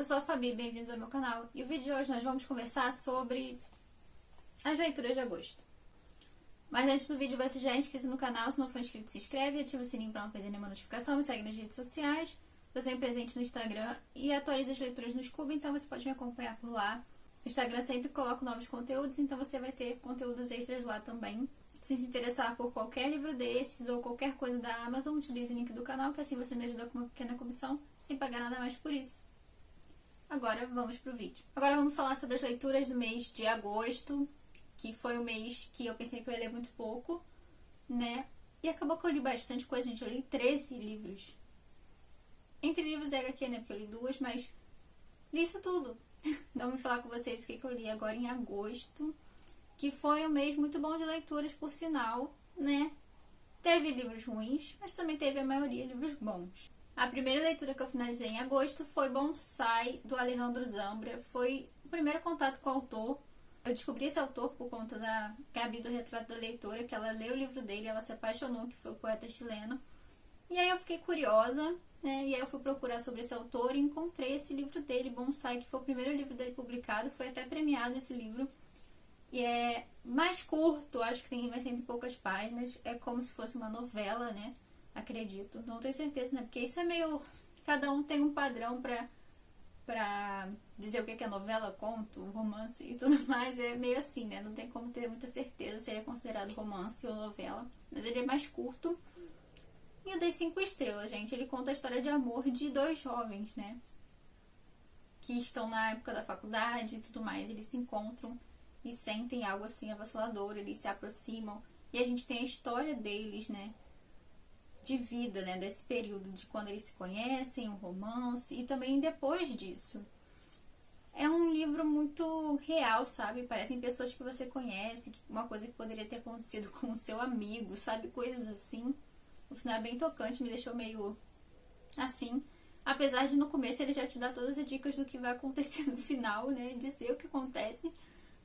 Eu sou a Fabi, bem-vindos ao meu canal. E o vídeo de hoje nós vamos conversar sobre as leituras de agosto. Mas antes do vídeo, você já é inscrito no canal, se não for inscrito, se inscreve, ativa o sininho para não perder nenhuma notificação, me segue nas redes sociais, eu sempre presente no Instagram e atualizo as leituras no Scooby, então você pode me acompanhar por lá. No Instagram sempre coloco novos conteúdos, então você vai ter conteúdos extras lá também. Se interessar por qualquer livro desses ou qualquer coisa da Amazon, utilize o link do canal, que assim você me ajuda com uma pequena comissão, sem pagar nada mais por isso. Agora vamos pro vídeo. Agora vamos falar sobre as leituras do mês de agosto, que foi o mês que eu pensei que eu ia ler muito pouco, né? E acabou que eu li bastante coisa, gente. Eu li 13 livros. Entre livros e HQ, né? Porque eu li 2, mas li isso tudo. Então, vou falar com vocês o que eu li agora em agosto, que foi um mês muito bom de leituras, por sinal, né? Teve livros ruins, mas também teve a maioria livros bons. A primeira leitura que eu finalizei em agosto foi Bonsai, do Alejandro Zambra. Foi o primeiro contato com o autor. Eu descobri esse autor por conta da Gabi do Retrato da Leitora, que ela leu o livro dele, ela se apaixonou, que foi o poeta chileno. E aí eu fiquei curiosa, né? E aí eu fui procurar sobre esse autor e encontrei esse livro dele, Bonsai, que foi o primeiro livro dele publicado. Foi até premiado esse livro. E é mais curto, acho que tem mais cento e poucas páginas. É como se fosse uma novela, né? Acredito. Não tenho certeza, né? Porque isso é meio... Cada um tem um padrão pra dizer o que é novela, conto, romance e tudo mais. É meio assim, né? Não tem como ter muita certeza se ele é considerado romance ou novela. Mas ele é mais curto. E eu dei 5 estrelas, gente. Ele conta a história de amor de 2 jovens, né? Que estão na época da faculdade e tudo mais. Eles se encontram e sentem algo assim avassalador. Eles se aproximam. E a gente tem a história deles, né? De vida, né, desse período de quando eles se conhecem, um romance e também depois disso. É um livro muito real, sabe? Parecem pessoas que você conhece, uma coisa que poderia ter acontecido com o seu amigo, sabe? Coisas assim. O final é bem tocante, me deixou meio assim. Apesar de no começo ele já te dar todas as dicas do que vai acontecer no final, né? Dizer o que acontece.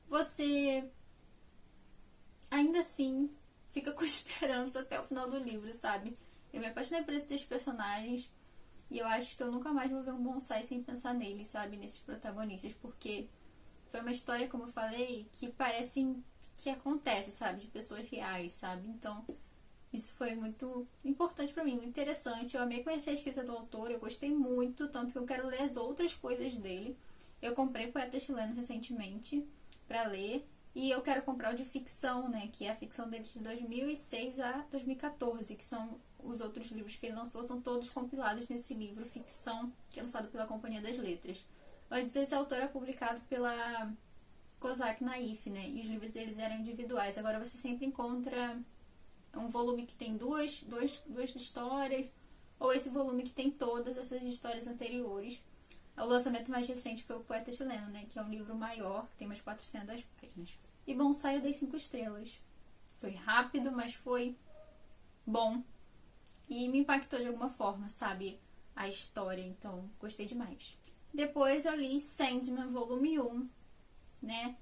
Você ainda assim fica com esperança até o final do livro, sabe? Eu me apaixonei por esses personagens e eu acho que eu nunca mais vou ver um Bonsai sem pensar neles, sabe? Nesses protagonistas, porque foi uma história, como eu falei, que parece que acontece, sabe? De pessoas reais, sabe? Então, isso foi muito importante pra mim, muito interessante. Eu amei conhecer a escrita do autor, eu gostei muito, tanto que eu quero ler as outras coisas dele. Eu comprei Poeta Chileno recentemente pra ler. E eu quero comprar o de ficção, né? Que é a ficção dele de 2006 a 2014, que são os outros livros que ele lançou, estão todos compilados nesse livro Ficção, que é lançado pela Companhia das Letras. Antes, esse autor é publicado pela Kozak Naif, né? E os livros deles eram individuais. Agora você sempre encontra um volume que tem duas histórias, ou esse volume que tem todas essas histórias anteriores. O lançamento mais recente foi o Poeta Chileno, né? Que é um livro maior, que tem mais 400 páginas. E Bonsai eu dei 5 estrelas. Foi rápido, mas foi bom. E me impactou de alguma forma, sabe? A história, então gostei demais. Depois eu li Sandman, volume 1, né?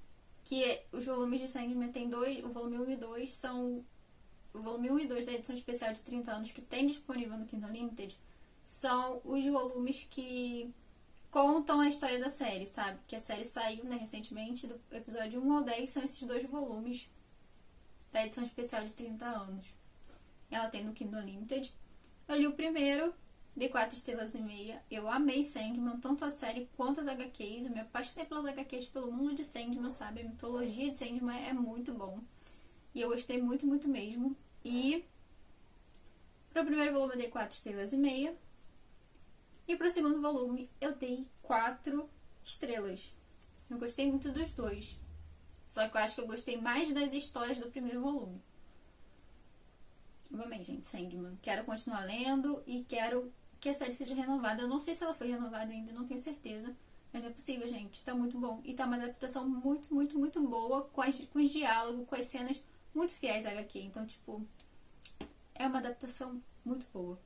Que os volumes de Sandman tem dois, o volume 1 e 2 são... O volume 1 e 2 da edição especial de 30 anos que tem disponível no Kindle Unlimited são os volumes que contam a história da série, sabe? Que a série saiu, né, recentemente, do episódio 1 ao 10, são esses 2 volumes da edição especial de 30 anos. Ela tem no Kindle Unlimited. Eu li o primeiro, dei 4 estrelas e meia. Eu amei Sandman, tanto a série quanto as HQs. Eu me apaixonei pelas HQs, pelo mundo de Sandman, sabe? A mitologia de Sandman é muito bom. E eu gostei muito, muito mesmo. E para o primeiro volume eu dei 4 estrelas e meia. E para o segundo volume eu dei 4 estrelas. Eu gostei muito dos dois. Só que eu acho que eu gostei mais das histórias do primeiro volume. Eu amei, gente, Sandman. Quero continuar lendo e quero que a série seja renovada. Eu não sei se ela foi renovada ainda, não tenho certeza. Mas não é possível, gente. Tá muito bom. E tá uma adaptação muito, muito, muito boa, com os diálogos, com as cenas muito fiéis à HQ. Então, tipo, é uma adaptação muito boa.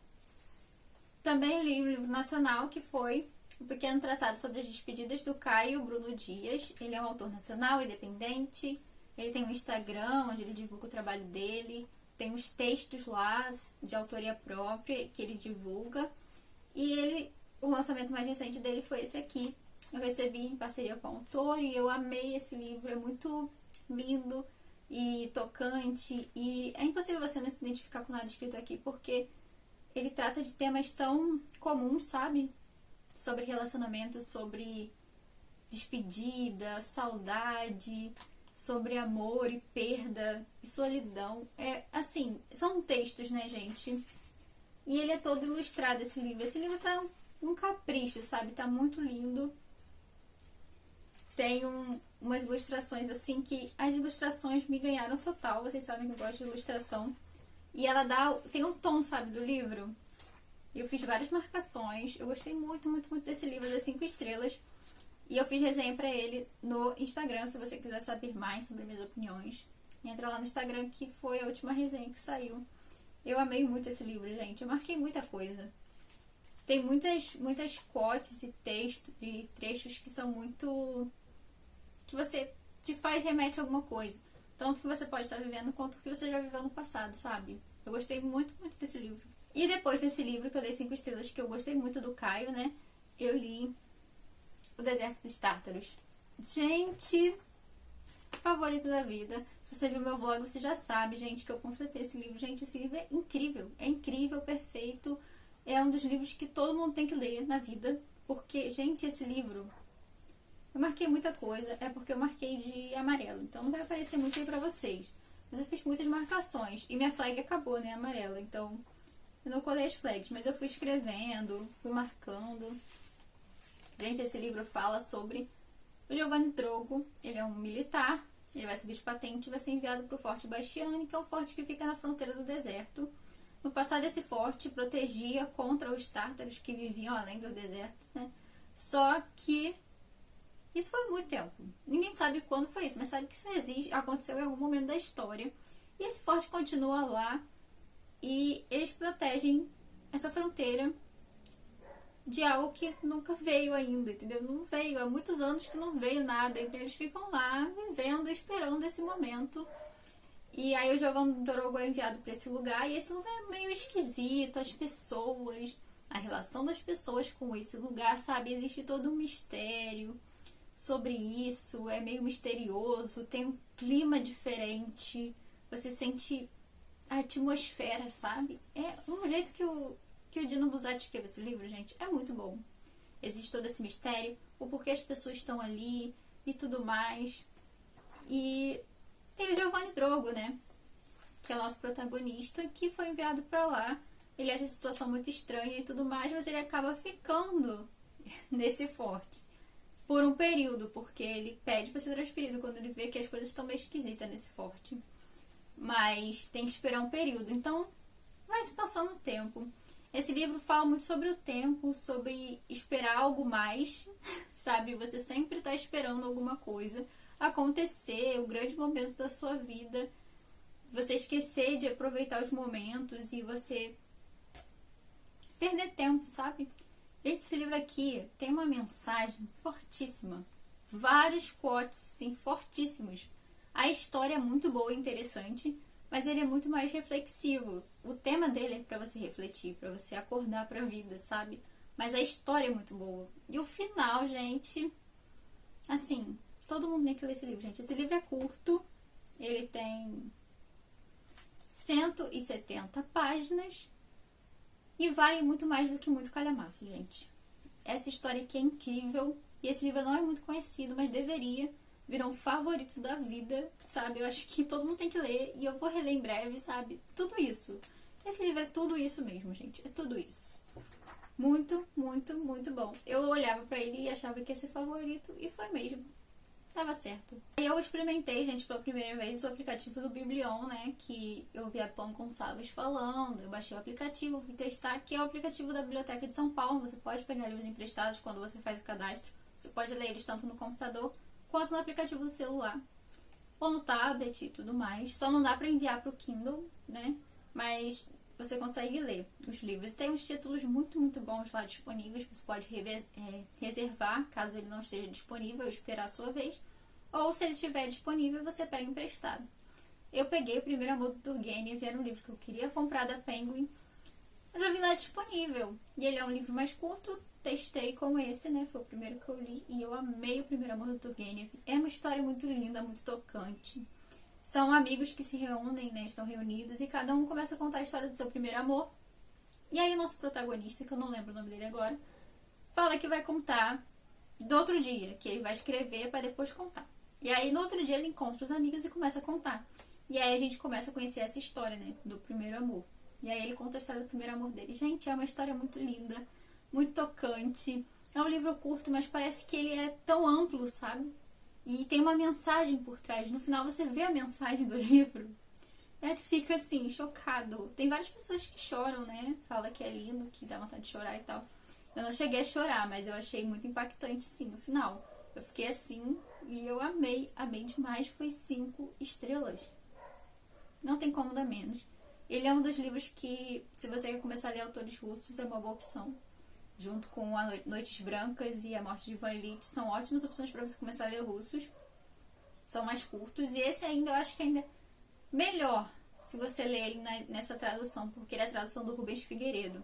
Também li um livro nacional, que foi um pequeno tratado sobre as despedidas do Caio Bruno Dias. Ele é um autor nacional, independente. Ele tem um Instagram, onde ele divulga o trabalho dele. Tem uns textos lá de autoria própria que ele divulga. E ele o lançamento mais recente dele foi esse aqui. Eu recebi em parceria com o autor e eu amei esse livro. É muito lindo e tocante. E é impossível você não se identificar com nada escrito aqui, porque ele trata de temas tão comuns, sabe? Sobre relacionamento, sobre despedida, saudade, sobre amor e perda e solidão. É assim, são textos, né, gente? E ele é todo ilustrado, esse livro. Esse livro tá um capricho, sabe? Tá muito lindo. Tem umas ilustrações assim que as ilustrações me ganharam total. Vocês sabem que eu gosto de ilustração. E ela tem um tom, sabe, do livro. Eu fiz várias marcações. Eu gostei muito, muito, muito desse livro das 5 estrelas. E eu fiz resenha pra ele no Instagram, se você quiser saber mais sobre minhas opiniões. Entra lá no Instagram, que foi a última resenha que saiu. Eu amei muito esse livro, gente. Eu marquei muita coisa. Tem muitas quotes e trechos que são muito... que você te faz remete a alguma coisa. Tanto que você pode estar vivendo, quanto que você já viveu no passado, sabe? Eu gostei muito, muito desse livro. E depois desse livro, que eu dei 5 estrelas, que eu gostei muito do Caio, né? Eu li O Deserto dos Tártaros. Gente, favorito da vida. Se você viu meu vlog, você já sabe, gente, que eu completei esse livro. Gente, esse livro é incrível. É incrível, perfeito. É um dos livros que todo mundo tem que ler na vida. Porque, gente, esse livro... eu marquei muita coisa. É porque eu marquei de amarelo. Então não vai aparecer muito aí pra vocês. Mas eu fiz muitas marcações. E minha flag acabou, né? Amarela. Então eu não colei as flags. Mas eu fui escrevendo, fui marcando. Gente, esse livro fala sobre o Giovanni Drogo. Ele é um militar. Ele vai subir de patente e vai ser enviado para o Forte Bastiani, que é um forte que fica na fronteira do deserto. No passado, esse forte protegia contra os tártaros que viviam além do deserto, né? Só que isso foi há muito tempo. Ninguém sabe quando foi isso, mas sabe que isso aconteceu em algum momento da história. E esse forte continua lá e eles protegem essa fronteira de algo que nunca veio ainda, entendeu? Não veio, há muitos anos que não veio nada, então eles ficam lá vivendo, esperando esse momento. E aí o Giovanni Drogo é enviado para esse lugar, e esse lugar é meio esquisito, as pessoas, a relação das pessoas com esse lugar, sabe? Existe todo um mistério sobre isso, é meio misterioso, tem um clima diferente, você sente a atmosfera, sabe? É um jeito que o Dino Buzzati escreveu esse livro, gente, é muito bom. Existe todo esse mistério, o porquê as pessoas estão ali e tudo mais. E tem o Giovanni Drogo, né? Que é o nosso protagonista, que foi enviado pra lá. Ele acha a situação muito estranha e tudo mais, mas ele acaba ficando nesse forte por um período, porque ele pede pra ser transferido quando ele vê que as coisas estão meio esquisitas nesse forte. Mas tem que esperar um período, então vai se passando o tempo. Esse livro fala muito sobre o tempo, sobre esperar algo mais, sabe? Você sempre tá esperando alguma coisa acontecer, o grande momento da sua vida. Você esquecer de aproveitar os momentos e você perder tempo, sabe? Gente, esse livro aqui tem uma mensagem fortíssima. Vários quotes, assim, fortíssimos. A história é muito boa e interessante, mas ele é muito mais reflexivo. O tema dele é pra você refletir, pra você acordar pra vida, sabe? Mas a história é muito boa. E o final, gente... assim, todo mundo tem que ler esse livro, gente. Esse livro é curto. Ele tem 170 páginas. E vale muito mais do que muito calhamaço, gente. Essa história aqui é incrível. E esse livro não é muito conhecido, mas deveria... virou um favorito da vida, sabe? Eu acho que todo mundo tem que ler e eu vou reler em breve, sabe? Tudo isso. Esse livro é tudo isso mesmo, gente. É tudo isso. Muito, muito, muito bom. Eu olhava pra ele e achava que ia ser favorito e foi mesmo. Tava certo. Aí eu experimentei, gente, pela primeira vez o aplicativo do Biblion, né? Que eu vi a Pão Gonçalves falando. Eu baixei o aplicativo, fui testar, que é o aplicativo da Biblioteca de São Paulo. Você pode pegar livros emprestados quando você faz o cadastro. Você pode ler eles tanto no computador quanto no aplicativo do celular, ou no tablet e tudo mais. Só não dá para enviar para o Kindle, né? Mas você consegue ler os livros. Tem uns títulos muito, muito bons lá disponíveis. Você pode reservar, caso ele não esteja disponível, esperar a sua vez. Ou se ele estiver disponível, você pega emprestado. Eu peguei o Primeiro Amor do Turgenev, era um livro que eu queria comprar da Penguin, mas eu vi lá disponível. E ele é um livro mais curto, testei com esse, né? Foi o primeiro que eu li e eu amei o Primeiro Amor do Turgenev. É uma história muito linda, muito tocante. São amigos que se reúnem, né? Estão reunidos e cada um começa a contar a história do seu primeiro amor. E aí o nosso protagonista, que eu não lembro o nome dele agora, fala que vai contar do outro dia, que ele vai escrever para depois contar. E aí no outro dia ele encontra os amigos e começa a contar. E aí a gente começa a conhecer essa história, né? Do primeiro amor. E aí ele conta a história do primeiro amor dele. Gente, é uma história muito linda, muito tocante. É um livro curto, mas parece que ele é tão amplo, sabe? E tem uma mensagem por trás. No final você vê a mensagem do livro. E aí tu fica assim, chocado. Tem várias pessoas que choram, né? Fala que é lindo, que dá vontade de chorar e tal. Eu não cheguei a chorar, mas eu achei muito impactante, sim, no final. Eu fiquei assim e eu amei, amei demais. Foi 5 estrelas. Não tem como dar menos. Ele é um dos livros que, se você quer começar a ler autores russos, é uma boa opção. Junto com a Noites Brancas e A Morte de Ivan Ilitch, são ótimas opções para você começar a ler russos. São mais curtos. E esse ainda, eu acho que ainda é melhor se você ler ele nessa tradução, porque ele é a tradução do Rubens Figueiredo.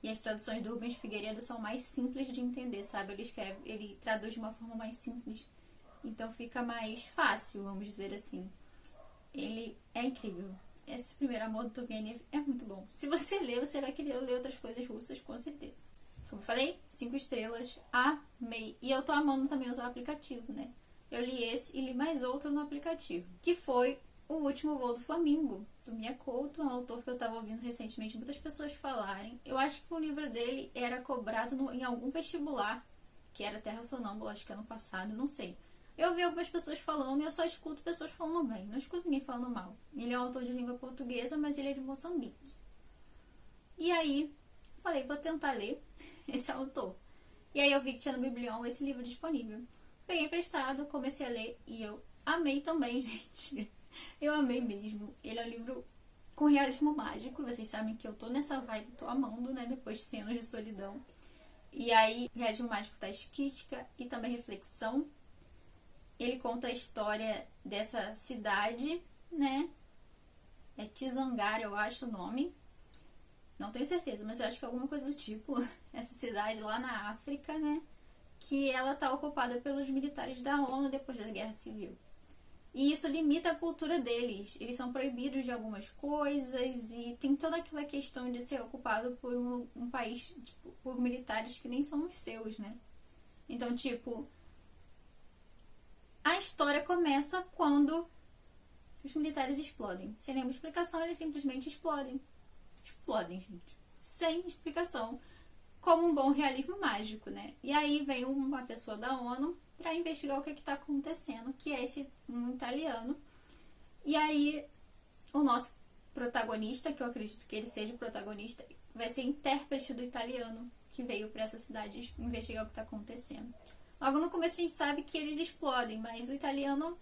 E as traduções do Rubens Figueiredo são mais simples de entender, sabe? Ele traduz de uma forma mais simples. Então fica mais fácil, vamos dizer assim. Ele é incrível. Esse Primeiro Amor do Turgenev é muito bom. Se você ler, você vai querer ler outras coisas russas, com certeza. Como eu falei, 5 estrelas, amei. E eu tô amando também usar o aplicativo, né? Eu li esse e li mais outro no aplicativo, que foi O Último Voo do Flamingo, do Mia Couto, um autor que eu tava ouvindo recentemente muitas pessoas falarem. Eu acho que o livro dele era cobrado em algum vestibular, que era Terra Sonâmbula, acho que ano passado, não sei. Eu vi algumas pessoas falando e eu só escuto pessoas falando bem, não escuto ninguém falando mal. Ele é um autor de língua portuguesa, mas ele é de Moçambique. E aí, falei, vou tentar ler esse autor. E aí eu vi que tinha no Biblion esse livro disponível. Peguei emprestado, comecei a ler e eu amei também, gente. Eu amei mesmo. Ele é um livro com realismo mágico. Vocês sabem que eu tô nessa vibe, tô amando, né? Depois de 100 anos de solidão. E aí, realismo mágico traz crítica e também reflexão. Ele conta a história dessa cidade, né? É Tizangara, eu acho o nome. Não tenho certeza, mas eu acho que é alguma coisa do tipo. Essa cidade lá na África, né? Que ela tá ocupada pelos militares da ONU depois da Guerra Civil. E isso limita a cultura deles. Eles são proibidos de algumas coisas e tem toda aquela questão de ser ocupado por um país, tipo, por militares que nem são os seus, né? Então, tipo, a história começa quando os militares explodem. Sem nenhuma explicação, eles simplesmente explodem. Explodem, gente. Sem explicação. Como um bom realismo mágico, né? E aí vem uma pessoa da ONU para investigar o que está acontecendo, que é um italiano. E aí o nosso protagonista, que eu acredito que ele seja o protagonista, vai ser intérprete do italiano que veio para essa cidade investigar o que está acontecendo. Logo no começo a gente sabe que eles explodem, mas o italiano,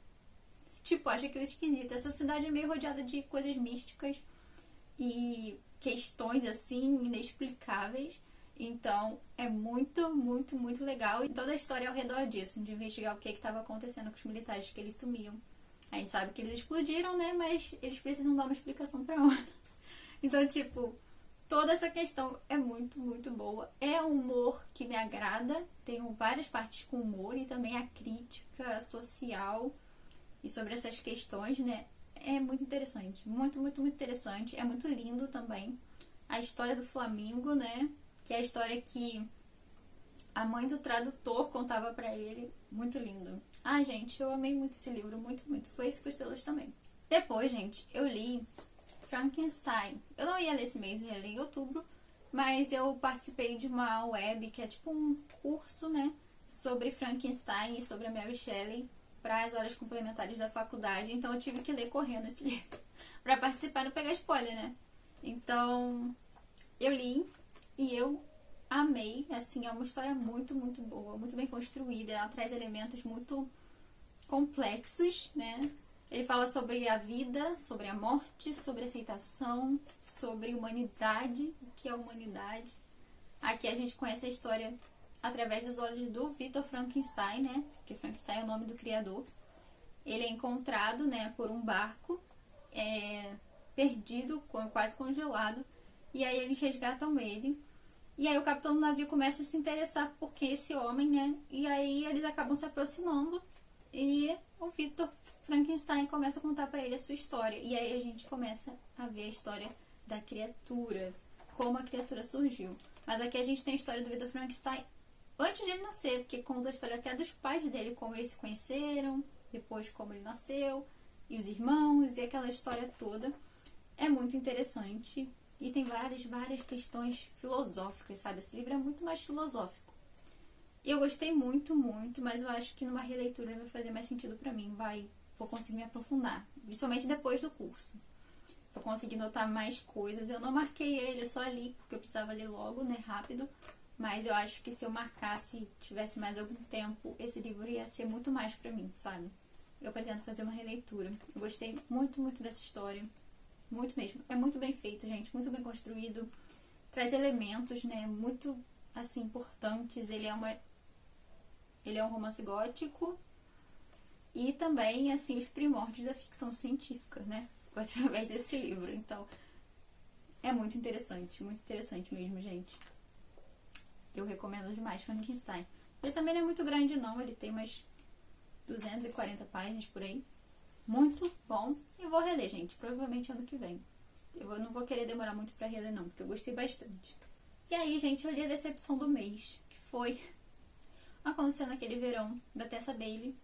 tipo, acha aquilo esquisito. Essa cidade é meio rodeada de coisas místicas e questões assim inexplicáveis. Então é muito, muito, muito legal. E toda a história é ao redor disso, de investigar o que estava acontecendo com os militares, que eles sumiam. A gente sabe que eles explodiram, né? Mas eles precisam dar uma explicação pra ONU. Então, tipo, toda essa questão é muito, muito boa. É um humor que me agrada. Tem várias partes com humor e também a crítica social e sobre essas questões, né? É muito interessante. Muito, muito, muito interessante. É muito lindo também. A história do Flamingo, né? Que é a história que a mãe do tradutor contava pra ele. Muito lindo. Ah, gente, eu amei muito esse livro. Muito, muito. Foi 5 estrelas também. Depois, gente, eu li Frankenstein. Eu não ia ler esse mês, eu ia ler em outubro. Mas eu participei de uma web que é tipo um curso, né? Sobre Frankenstein e sobre a Mary Shelley para as horas complementares da faculdade. Então eu tive que ler correndo esse livro pra participar e não pegar spoiler, né? Então eu li e eu amei. Assim, é uma história muito, muito boa, muito bem construída. Ela traz elementos muito complexos, né? Ele fala sobre a vida, sobre a morte, sobre aceitação, sobre humanidade, o que é humanidade. Aqui a gente conhece a história através dos olhos do Victor Frankenstein, né? Porque Frankenstein é o nome do criador. Ele é encontrado, né, por um barco, perdido, quase congelado. E aí eles resgatam ele. E aí o capitão do navio começa a se interessar por quem é esse homem, né? E aí eles acabam se aproximando e o Victor Frankenstein começa a contar pra ele a sua história. E aí a gente começa a ver a história da criatura, como a criatura surgiu. Mas aqui a gente tem a história do Victor Frankenstein antes de ele nascer, porque conta a história até dos pais dele, como eles se conheceram, depois como ele nasceu, e os irmãos, e aquela história toda. É muito interessante e tem várias questões filosóficas, sabe? Esse livro é muito mais filosófico. Eu gostei muito, mas eu acho que numa releitura vai fazer mais sentido pra mim, vou conseguir me aprofundar, principalmente depois do curso. Vou conseguir notar mais coisas. Eu não marquei ele, eu só li, porque eu precisava ler logo, né, rápido. Mas eu acho que se eu marcasse, tivesse mais algum tempo, esse livro ia ser muito mais pra mim, sabe? Eu pretendo fazer uma releitura. Eu gostei muito dessa história. Muito mesmo. É muito bem feito, gente. Muito bem construído. Traz elementos, né? Muito, assim, importantes. Ele é um romance gótico. E também, assim, os primórdios da ficção científica, né? Foi através desse livro. Então, é muito interessante mesmo, gente. Eu recomendo demais Frankenstein. Ele também não é muito grande, não. Ele tem umas 240 páginas por aí. Muito bom. Eu vou reler, gente. Provavelmente ano que vem. Eu não vou querer demorar muito pra reler, não. Porque eu gostei bastante. E aí, gente, eu li a decepção do mês. Que foi aconteceu naquele verão da Tessa Bailey.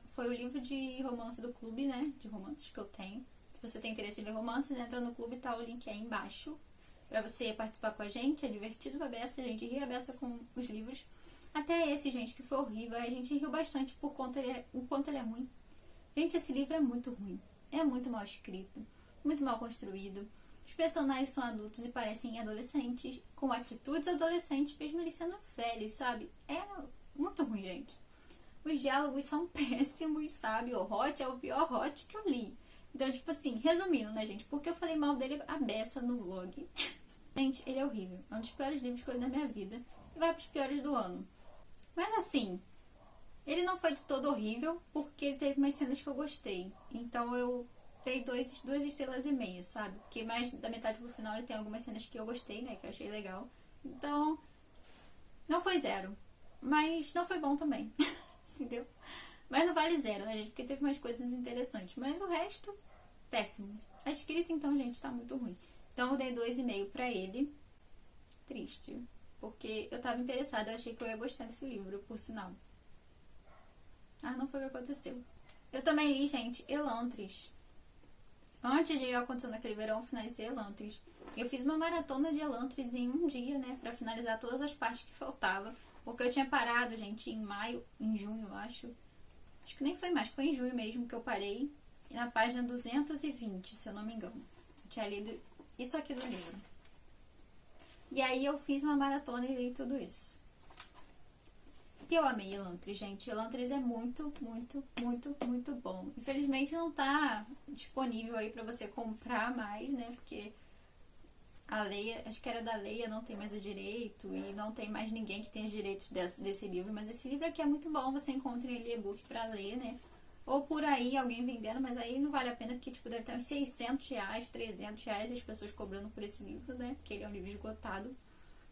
Foi o livro de romance do clube, né? De romances que eu tenho. Se você tem interesse em ler romances, entra no clube, tá o link aí embaixo. Pra você participar com a gente. É divertido a beça. A gente ri a beça com os livros. Até esse, gente, que foi horrível. A gente riu bastante por conta o quanto ele é ruim. Gente, esse livro é muito ruim. É muito mal escrito. Muito mal construído. Os personagens são adultos e parecem adolescentes. Com atitudes adolescentes, mesmo eles sendo velhos, sabe? É muito ruim, gente. Os diálogos são péssimos, sabe? O Hot é o pior Hot que eu li. Então, tipo assim, resumindo, né, gente? Porque eu falei mal dele a beça no vlog. Gente, ele é horrível. É um dos piores livros que eu li na minha vida. E vai pros piores do ano. Mas assim, ele não foi de todo horrível, porque teve umas cenas que eu gostei. Então eu dei 2,5 estrelas, sabe? Porque mais da metade pro final ele tem algumas cenas que eu gostei, né? Que eu achei legal. Então, não foi 0. Mas não foi bom também. Entendeu? Mas não vale 0, né, gente? Porque teve umas coisas interessantes. Mas o resto, péssimo. A escrita, então, gente, tá muito ruim. Então eu dei 2,5 pra ele. Triste. Porque eu tava interessada, eu achei que eu ia gostar desse livro, por sinal. Ah, não foi o que aconteceu. Eu também li, gente, Elantris. Antes de acontecer naquele verão, eu finalizei Elantris. Eu fiz uma maratona de Elantris em um dia, né? Pra finalizar todas as partes que faltavam. Porque eu tinha parado, gente, em junho, eu acho. Acho que nem foi mais, foi em junho mesmo que eu parei. Na página 220, se eu não me engano. Eu tinha lido isso aqui do livro. E aí eu fiz uma maratona e li tudo isso. E eu amei Elantris, gente. Elantris é muito bom. Infelizmente não tá disponível aí pra você comprar mais, né? Porque a Leia, acho que era da Leia, não tem mais o direito. E não tem mais ninguém que tenha os direitos desse livro. Mas esse livro aqui é muito bom. Você encontra ele e-book pra ler, né? Ou por aí, alguém vendendo. Mas aí não vale a pena, porque tipo, deve ter uns 600 reais, 300 reais as pessoas cobrando por esse livro, né? Porque ele é um livro esgotado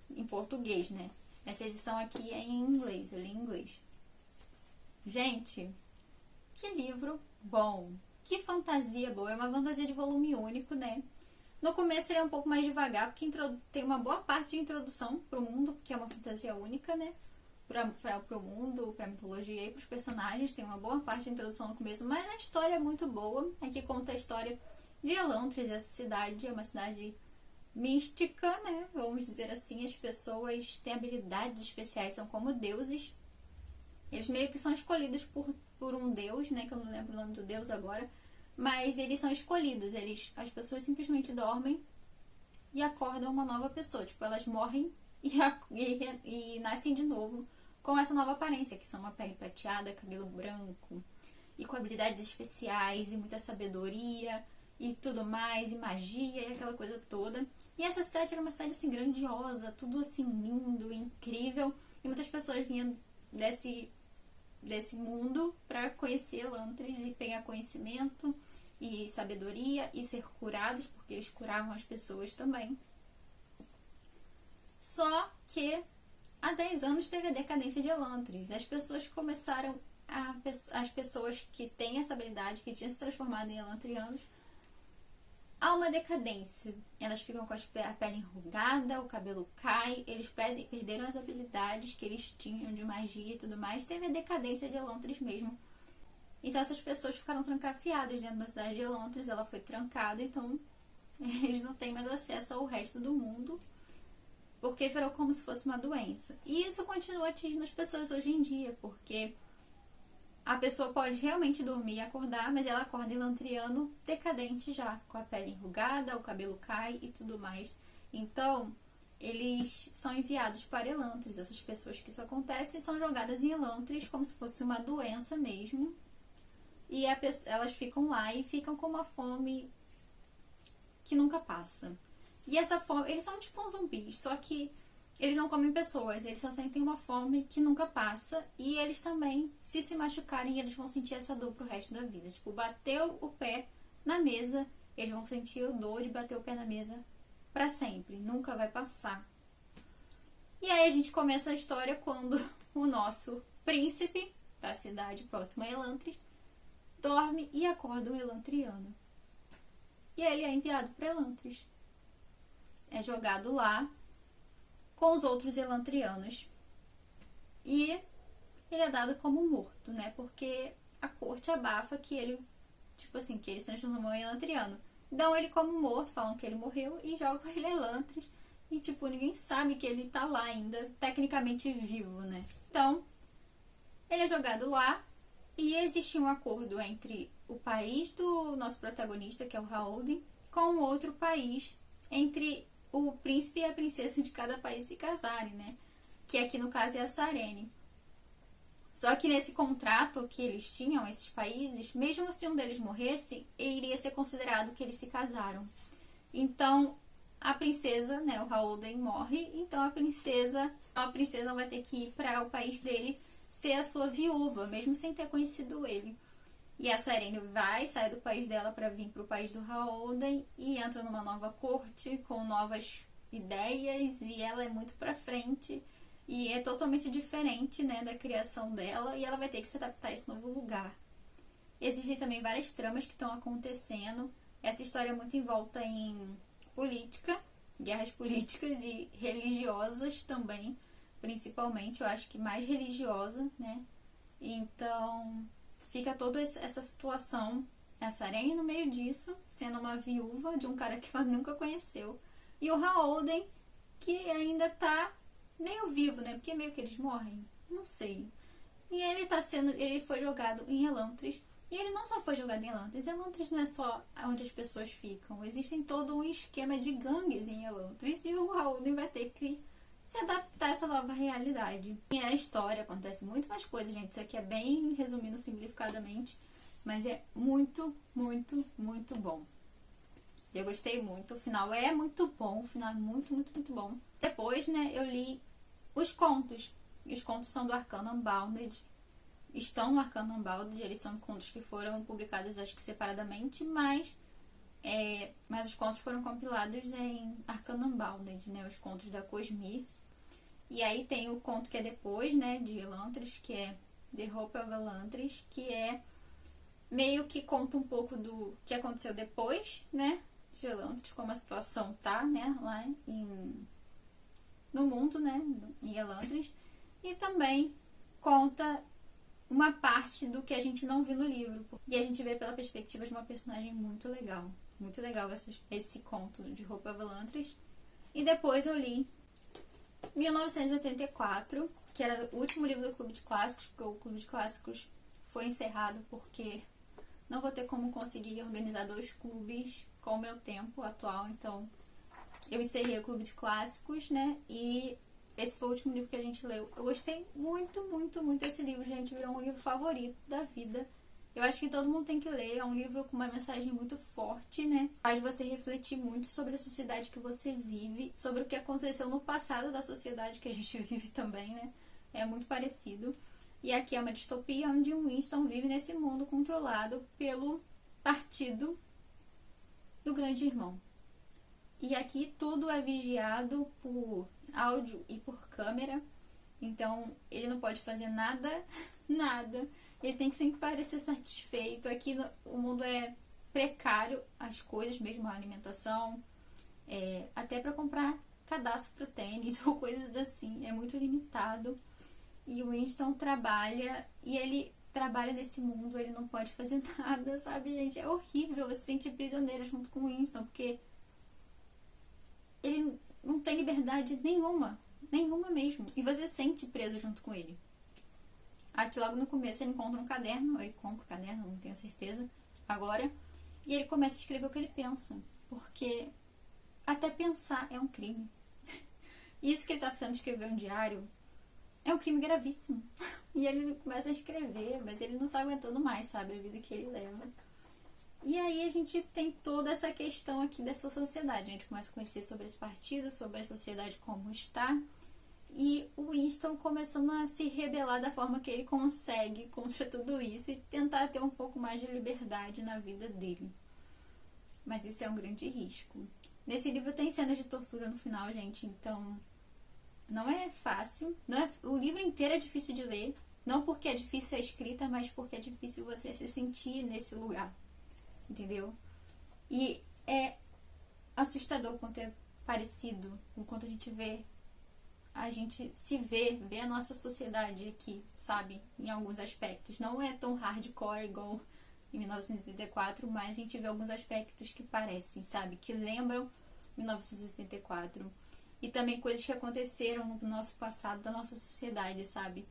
em português, né? Essa edição aqui é em inglês, eu li em inglês. Gente, que livro bom. Que fantasia boa. É uma fantasia de volume único, né? No começo ele é um pouco mais devagar, porque tem uma boa parte de introdução pro mundo, porque é uma fantasia única, né? Pro mundo, pra mitologia e pros personagens. Tem uma boa parte de introdução no começo, mas a história é muito boa. Aqui conta a história de Elantris, essa cidade. É uma cidade mística, né? Vamos dizer assim, as pessoas têm habilidades especiais, são como deuses. Eles meio que são escolhidos por um deus, né? Que eu não lembro o nome do deus agora. Mas eles são escolhidos. As pessoas simplesmente dormem e acordam uma nova pessoa. Tipo, elas morrem e nascem de novo com essa nova aparência, que são uma pele prateada, cabelo branco e com habilidades especiais e muita sabedoria e tudo mais, e magia e aquela coisa toda. E essa cidade era uma cidade assim grandiosa, tudo assim lindo, incrível, e muitas pessoas vinham desse mundo para conhecer Elantris e pegar conhecimento e sabedoria e ser curados, porque eles curavam as pessoas também. Só que há 10 anos teve a decadência de Elantris. As pessoas começaram as pessoas que têm essa habilidade, que tinham se transformado em elantrianos, há uma decadência. Elas ficam com a pele enrugada, o cabelo cai, eles perderam as habilidades que eles tinham de magia e tudo mais. Teve a decadência de Elantris mesmo. Então essas pessoas ficaram trancafiadas dentro da cidade de Elantris. Ela foi trancada, então eles não têm mais acesso ao resto do mundo, porque virou como se fosse uma doença. E isso continua atingindo as pessoas hoje em dia, porque a pessoa pode realmente dormir e acordar, mas ela acorda elantriano decadente já, com a pele enrugada, o cabelo cai e tudo mais. Então, eles são enviados para Elantris. Essas pessoas que isso acontece são jogadas em Elantris como se fosse uma doença mesmo. E elas ficam lá e ficam com uma fome que nunca passa. E essa fome, eles são tipo uns zumbis, só que eles não comem pessoas, eles só sentem uma fome que nunca passa. E eles também, se machucarem, eles vão sentir essa dor pro resto da vida. Tipo, bateu o pé na mesa, eles vão sentir a dor de bater o pé na mesa pra sempre, nunca vai passar. E aí a gente começa a história quando o nosso príncipe da cidade próxima a Elantris dorme e acorda um elantriano. E ele é enviado para Elantris. É jogado lá com os outros elantrianos. E ele é dado como morto, né? Porque a corte abafa que ele, tipo assim, que ele se transformou em elantriano. Dão ele como morto, falam que ele morreu e jogam ele em Elantris. E, tipo, ninguém sabe que ele tá lá ainda, tecnicamente vivo, né? Então, ele é jogado lá e existe um acordo entre o país do nosso protagonista, que é o Haoden, com outro país, entre o príncipe e a princesa de cada país se casarem, né? Que aqui no caso é a Sarene. Só que nesse contrato que eles tinham, esses países, mesmo se um deles morresse, iria ser considerado que eles se casaram. Então, a princesa, né, o Haoden morre, então a princesa vai ter que ir para o país dele ser a sua viúva, mesmo sem ter conhecido ele. E a Sarene sai do país dela para vir para o país do Haoden e entra numa nova corte com novas ideias, e ela é muito para frente e é totalmente diferente, né, da criação dela, e ela vai ter que se adaptar a esse novo lugar. Existem também várias tramas que estão acontecendo. Essa história é muito envolta em política, guerras políticas e religiosas também, principalmente, eu acho que mais religiosa, né? Então, fica toda essa situação, a Sarene no meio disso, sendo uma viúva de um cara que ela nunca conheceu. E o Haoden, que ainda tá meio vivo, né? Porque meio que eles morrem, não sei. E ele foi jogado em Elantris. E ele não só foi jogado em Elantris. Elantris não é só onde as pessoas ficam. Existe todo um esquema de gangues em Elantris. E o Haoden vai ter que se adaptar a essa nova realidade. E a história acontece muito mais coisas, gente. Isso aqui é bem resumindo simplificadamente. Mas é muito, muito, muito bom. Eu gostei muito. O final é muito bom. O final é muito, muito, muito bom. Depois, né, eu li os contos. E os contos são do Arcana Unbounded. Estão no Arcana Unbounded. Eles são contos que foram publicados, acho que separadamente, mas os contos foram compilados em Arcana Unbounded, né? Os contos da Cosmere. E aí tem o conto que é depois, né, de Elantris, que é The Hope of Elantris, que é meio que conta um pouco do que aconteceu depois, né, de Elantris, como a situação tá, né, lá no mundo, né, em Elantris. E também conta uma parte do que a gente não viu no livro. E a gente vê pela perspectiva de uma personagem muito legal. Muito legal esse conto de Hope of Elantris. E depois eu li 1984, que era o último livro do Clube de Clássicos, porque o Clube de Clássicos foi encerrado porque não vou ter como conseguir organizar 2 clubes com o meu tempo atual. Então eu encerrei o Clube de Clássicos, né? E esse foi o último livro que a gente leu. Eu gostei muito, muito, muito desse livro, gente. Virou um livro favorito da vida. Eu acho que todo mundo tem que ler. É um livro com uma mensagem muito forte, né? Faz você refletir muito sobre a sociedade que você vive, sobre o que aconteceu no passado da sociedade que a gente vive também, né? É muito parecido. E aqui é uma distopia onde o Winston vive nesse mundo controlado pelo partido do Grande Irmão. E aqui tudo é vigiado por áudio e por câmera. Então ele não pode fazer nada, nada. Ele tem que sempre parecer satisfeito. Aqui o mundo é precário, as coisas, mesmo a alimentação, até para comprar cadastro para tênis ou coisas assim, é muito limitado. E o Winston trabalha, e ele trabalha nesse mundo, ele não pode fazer nada, sabe, gente? É horrível você se sentir prisioneiro junto com o Winston, porque ele não tem liberdade nenhuma, nenhuma mesmo. E você se sente preso junto com ele. Aqui logo no começo ele encontra um caderno, ele compra o caderno, não tenho certeza agora, e ele começa a escrever o que ele pensa, porque até pensar é um crime. Isso que ele tá tentando escrever um diário é um crime gravíssimo. E ele começa a escrever, mas ele não tá aguentando mais, sabe, a vida que ele leva. E aí a gente tem toda essa questão aqui dessa sociedade. A gente começa a conhecer sobre esse partido, sobre a sociedade como está. E o Winston começando a se rebelar da forma que ele consegue contra tudo isso e tentar ter um pouco mais de liberdade na vida dele. Mas isso é um grande risco. Nesse livro tem cenas de tortura no final, gente, então não é fácil. O livro inteiro é difícil de ler, não porque é difícil a escrita, mas porque é difícil você se sentir nesse lugar, entendeu? E é assustador quanto é parecido, enquanto a gente se vê a nossa sociedade aqui, sabe? Em alguns aspectos. Não é tão hardcore igual em 1984, mas a gente vê alguns aspectos que parecem, sabe? Que lembram 1984. E também coisas que aconteceram no nosso passado, da nossa sociedade, sabe?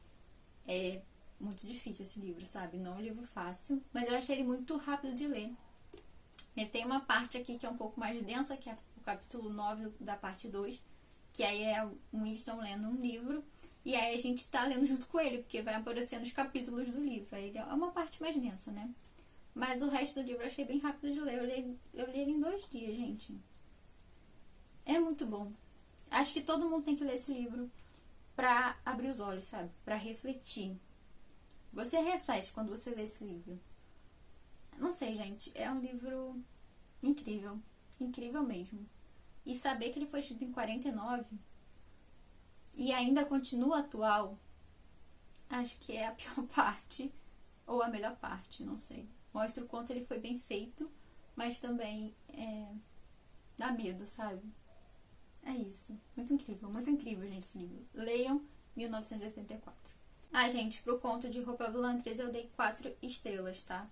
É muito difícil esse livro, sabe? Não é um livro fácil, mas eu achei ele muito rápido de ler. Ele tem uma parte aqui que é um pouco mais densa, que é o capítulo 9 da parte 2, que aí é o Winston lendo um livro, e aí a gente tá lendo junto com ele, porque vai aparecendo os capítulos do livro. Aí é uma parte mais densa, né? Mas o resto do livro eu achei bem rápido de ler. Eu li ele em 2 dias, gente. É muito bom. Acho que todo mundo tem que ler esse livro pra abrir os olhos, sabe? Pra refletir. Você reflete quando você lê esse livro. Não sei, gente. É um livro incrível. Incrível mesmo. E saber que ele foi escrito em 49 e ainda continua atual, acho que é a pior parte. Ou a melhor parte, não sei. Mostra o quanto ele foi bem feito, mas também dá medo, sabe? É isso. Muito incrível, gente, esse livro. Leiam 1984. Ah, gente, pro conto de Roupa Blantrez eu dei 4 estrelas, tá?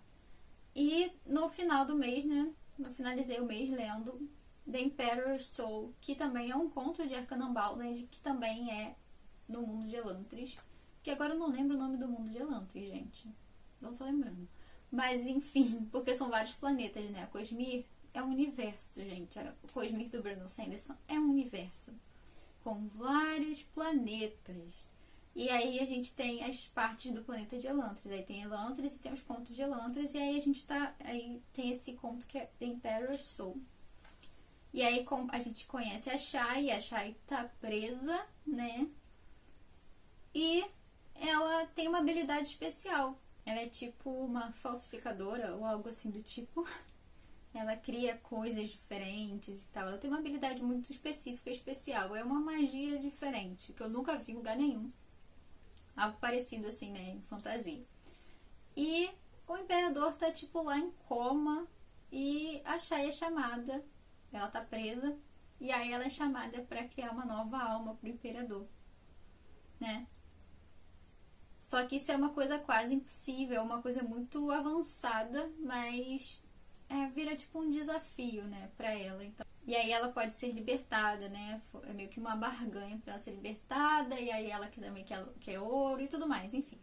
E no final do mês, né? Eu finalizei o mês lendo The Emperor's Soul, que também é um conto de Arcanum Bowland, que também é no mundo de Elantris. Que agora eu não lembro o nome do mundo de Elantris, gente. Não tô lembrando. Mas enfim, porque são vários planetas, né? A Cosmere é um universo, gente. A Cosmere do Brandon Sanderson é um universo com vários planetas. E aí a gente tem as partes do planeta de Elantris. Aí tem Elantris e tem os contos de Elantris. E aí aí tem esse conto que é The Emperor's Soul. E aí a gente conhece a Shai tá presa, né? E ela tem uma habilidade especial. Ela é tipo uma falsificadora ou algo assim do tipo. Ela cria coisas diferentes e tal. Ela tem uma habilidade muito específica e especial. É uma magia diferente, que eu nunca vi em lugar nenhum. Algo parecido assim, né? Em fantasia. E o imperador tá tipo lá em coma. E a Shai é chamada. Ela tá presa. E aí ela é chamada para criar uma nova alma pro imperador, né? Só que isso é uma coisa quase impossível, uma coisa muito avançada, mas vira tipo um desafio, né, pra ela. Então, e aí ela pode ser libertada, né? É meio que uma barganha pra ela ser libertada, e aí ela também quer ouro e tudo mais, enfim.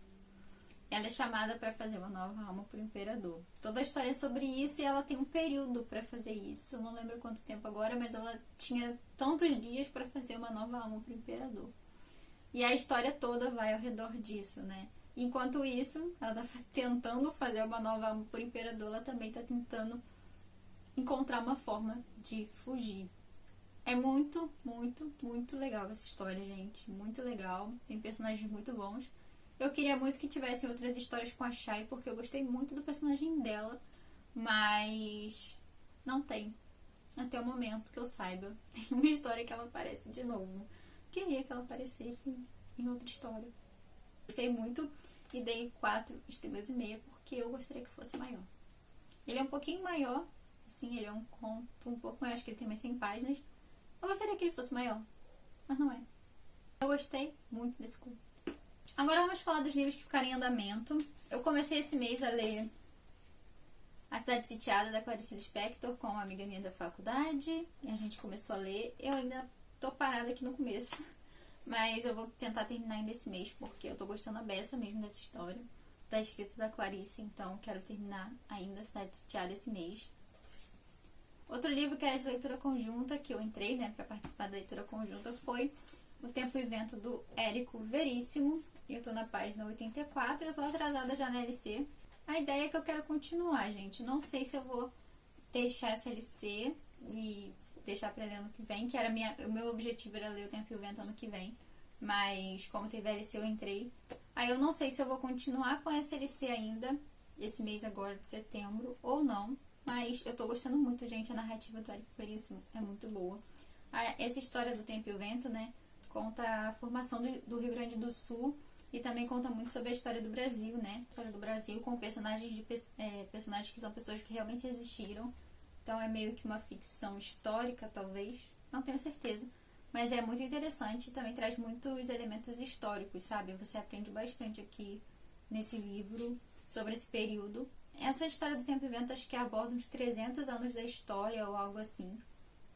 Ela é chamada para fazer uma nova alma pro imperador. Toda a história é sobre isso e ela tem um período para fazer isso. Eu não lembro quanto tempo agora, mas ela tinha tantos dias para fazer uma nova alma pro imperador. E a história toda vai ao redor disso, né? Enquanto isso, ela tá tentando fazer uma nova alma pro imperador, ela também tá tentando encontrar uma forma de fugir. É muito, muito, muito legal essa história, gente. Muito legal. Tem personagens muito bons. Eu queria muito que tivessem outras histórias com a Shai, porque eu gostei muito do personagem dela. Mas não tem. até o momento que eu saiba. Tem uma história que ela aparece de novo. Queria que ela aparecesse em outra história. Gostei muito e dei 4,5 estrelas porque eu gostaria que fosse maior. Ele é um pouquinho maior, assim, ele é um conto um pouco maior, acho que ele tem mais 100 páginas. Eu gostaria que ele fosse maior, mas não é. Eu gostei muito desse conto. Agora vamos falar dos livros que ficaram em andamento. Eu comecei esse mês a ler A Cidade Sitiada, da Clarice Lispector, com uma amiga minha da faculdade. E a gente começou a ler. Eu ainda tô parada aqui no começo, mas eu vou tentar terminar ainda esse mês, porque eu tô gostando a beça mesmo dessa história. Tá escrita da Clarice, então quero terminar ainda A Cidade Sitiada esse mês. Outro livro que era de leitura conjunta, que eu entrei, né, pra participar da leitura conjunta, foi O Tempo e o Vento, do Érico Veríssimo. Eu tô na página 84, eu tô atrasada já na LC. A ideia é que eu quero continuar, gente. Não sei se eu vou deixar essa LC e deixar pra ler ano que vem, que era o meu objetivo era ler O Tempo e o Vento ano que vem. Mas como teve LC eu entrei. Aí eu não sei se eu vou continuar com essa LC ainda, esse mês agora de setembro, ou não. Mas eu tô gostando muito, gente. A narrativa do Érico Veríssimo é muito boa. Essa história do Tempo e o Vento, né, conta a formação do Rio Grande do Sul e também conta muito sobre a história do Brasil, né? A história do Brasil com personagens personagens que são pessoas que realmente existiram. Então é meio que uma ficção histórica, talvez. Não tenho certeza. Mas é muito interessante e também traz muitos elementos históricos, sabe? Você aprende bastante aqui nesse livro sobre esse período. Essa história do Tempo e Vento acho que aborda uns 300 anos da história ou algo assim.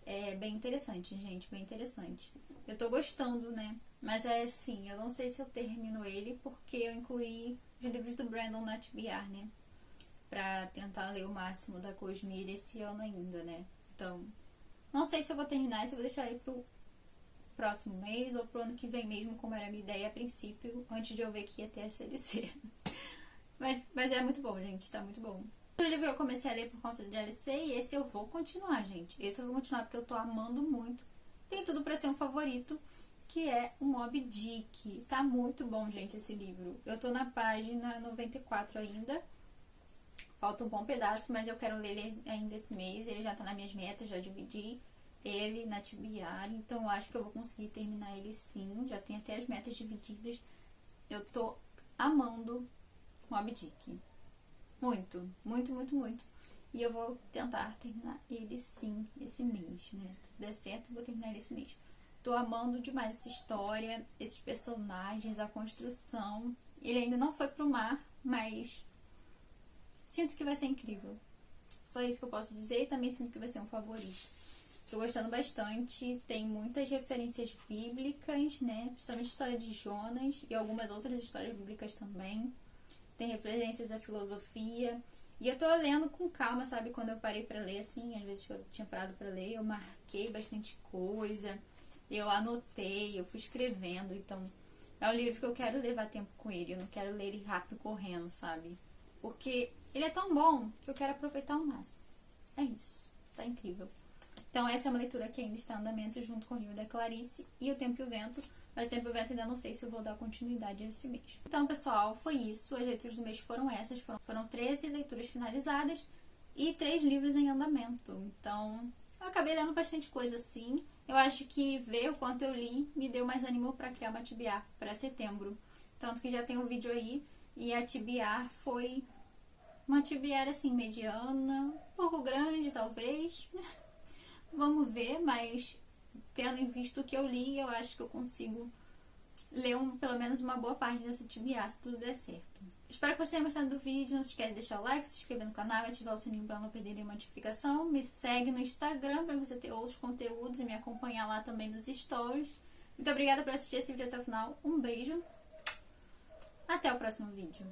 É bem interessante, gente, bem interessante. Eu tô gostando, né? Mas é assim, eu não sei se eu termino ele porque eu incluí os livros do Brandon na TBR, né? Pra tentar ler o máximo da Cosmere esse ano ainda, né? Então, não sei se eu vou terminar, se eu vou deixar ele pro próximo mês ou pro ano que vem mesmo, como era a minha ideia a princípio, antes de eu ver que ia ter a SLC. Mas é muito bom, gente, tá muito bom. Outro livro eu comecei a ler por conta de LC e esse eu vou continuar, gente. Esse eu vou continuar porque eu tô amando muito. Tem tudo pra ser um favorito, que é o Moby Dick. Tá muito bom, gente, esse livro. Eu tô na página 94 ainda. Falta um bom pedaço, mas eu quero ler ele ainda esse mês. Ele já tá nas minhas metas, já dividi ele na TBR. Então eu acho que eu vou conseguir terminar ele sim. Já tem até as metas divididas. Eu tô amando Moby Dick. Muito, muito, muito, muito. E eu vou tentar terminar ele sim esse mês, né? Se tudo der certo, eu vou terminar ele esse mês. Tô amando demais essa história, esses personagens, a construção. Ele ainda não foi pro mar, mas sinto que vai ser incrível. Só isso que eu posso dizer e também sinto que vai ser um favorito. Tô gostando bastante, tem muitas referências bíblicas, né? Principalmente a história de Jonas e algumas outras histórias bíblicas também. Tem referências à filosofia. E eu tô lendo com calma, sabe? Quando eu parei pra ler, assim, às vezes que eu tinha parado pra ler, eu marquei bastante coisa. Eu anotei, eu fui escrevendo. Então, é um livro que eu quero levar tempo com ele. Eu não quero ler ele rápido, correndo, sabe? Porque ele é tão bom que eu quero aproveitar ao máximo. É isso. Tá incrível. Então, essa é uma leitura que ainda está em andamento junto com o livro da Clarice e O Tempo e o Vento. Mas O Tempo e o Vento ainda não sei se eu vou dar continuidade esse mês. Então, pessoal, foi isso. As leituras do mês foram essas. Foram 13 leituras finalizadas e 3 livros em andamento. Então, eu acabei lendo bastante coisa assim. Eu acho que ver o quanto eu li me deu mais ânimo para criar uma TBR para setembro. Tanto que já tem um vídeo aí. E a TBR foi uma TBR assim, mediana, um pouco grande talvez. Vamos ver, mas tendo em vista o que eu li, eu acho que eu consigo ler pelo menos uma boa parte dessa TBR, se tudo der certo. Espero que vocês tenham gostado do vídeo. Não se esqueça de deixar o like, se inscrever no canal e ativar o sininho para não perder nenhuma notificação. Me segue no Instagram para você ter outros conteúdos e me acompanhar lá também nos stories. Muito obrigada por assistir esse vídeo até o final. Um beijo. Até o próximo vídeo.